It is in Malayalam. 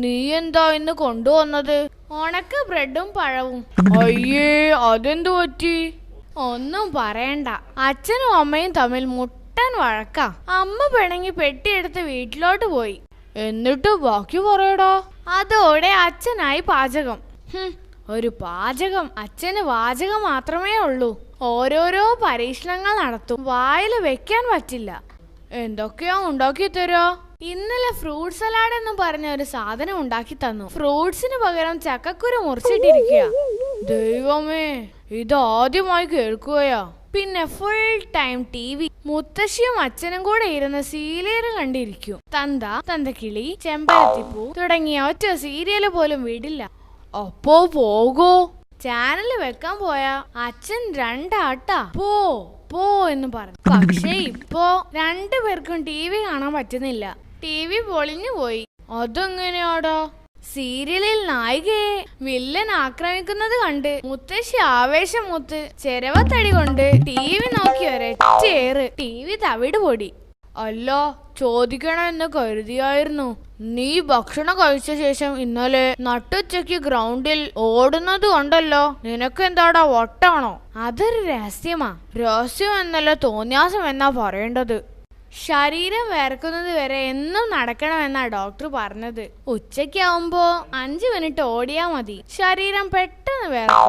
നീ എന്താ ഇന്ന് കൊണ്ടുവന്നത്? ഉണക്ക ബ്രെഡും പഴവും. അയ്യേ, അതെന്തു പറ്റി? ഒന്നും പറയണ്ട, അച്ഛനും അമ്മയും തമ്മിൽ മുട്ടൻ വഴക്കാ. അമ്മ പിണങ്ങി പെട്ടിയെടുത്ത് വീട്ടിലോട്ട് പോയി. എന്നിട്ട് ബാക്കി പറയടാ. അതോടെ അച്ഛനായി പാചകം. ഒരു പാചകം. അച്ഛന് വാചകം മാത്രമേ ഉള്ളൂ. ഓരോരോ പരീക്ഷണങ്ങൾ നടത്തും. വായില് വെക്കാൻ പറ്റില്ല. എന്തൊക്കെയാ ഉണ്ടാക്കി തരാ? ഇന്നലെ ഫ്രൂട്ട് സലാഡ് എന്ന് പറഞ്ഞ ഒരു സാധനം ഉണ്ടാക്കി തന്നു. ഫ്രൂട്ട്സിന് പകരം ചക്കക്കുരു മുറിച്ചിട്ടിരിക്കുക. ദൈവമേ, ഇതാദ്യമായി കേൾക്കുകയാ. പിന്നെ ഫുൾ ടൈം TV. മുത്തശ്ശിയും അച്ഛനും കൂടെ ഇരുന്ന് സീരിയല് കണ്ടിരിക്കും. തന്തക്കിളി, ചെമ്പരത്തിപ്പൂ തുടങ്ങിയ ഒറ്റ സീരിയല് പോലും വിടില്ല. അപ്പോ പോകോ? ചാനല് വെക്കാൻ പോയാ അച്ഛൻ രണ്ടാട്ടാ പോ പോ എന്ന് പറഞ്ഞു. പക്ഷേ ഇപ്പോ രണ്ടുപേർക്കും TV കാണാൻ പറ്റുന്നില്ല. TV പൊളിഞ്ഞു പോയി. അതെങ്ങനെയാടാ? സീരിയലിൽ നായികയെ വില്ലൻ ആക്രമിക്കുന്നത് കണ്ട് മുത്തശ്ശി ആവേശം മൂത്ത് ചെരവത്തടി കൊണ്ട് TV നോക്കി ഒരൊറ്റയേറ്. TV തവിട് പൊടി. അല്ല, ചോദിക്കണമെന്ന് കരുതിയായിരുന്നു. നീ ഭക്ഷണം കഴിച്ച ശേഷം ഇന്നലെ നട്ടുച്ചയ്ക്ക് ഗ്രൗണ്ടിൽ ഓടുന്നത് കണ്ടല്ലോ. നിനക്കെന്താടാ, വട്ടാണോ? അതൊരു രഹസ്യമാ. രഹസ്യം എന്നല്ല, തോന്നിയാസം എന്നാ പറയേണ്ടത്. ശരീരം വേർക്കുന്നത് വരെ എന്നും നടക്കണമെന്നാ ഡോക്ടർ പറഞ്ഞത്. ഉച്ചയ്ക്കാവുമ്പോ 5 മിനിറ്റ് ഓടിയാ മതി. ശരീരം പെട്ടെന്ന് വേർക്കും.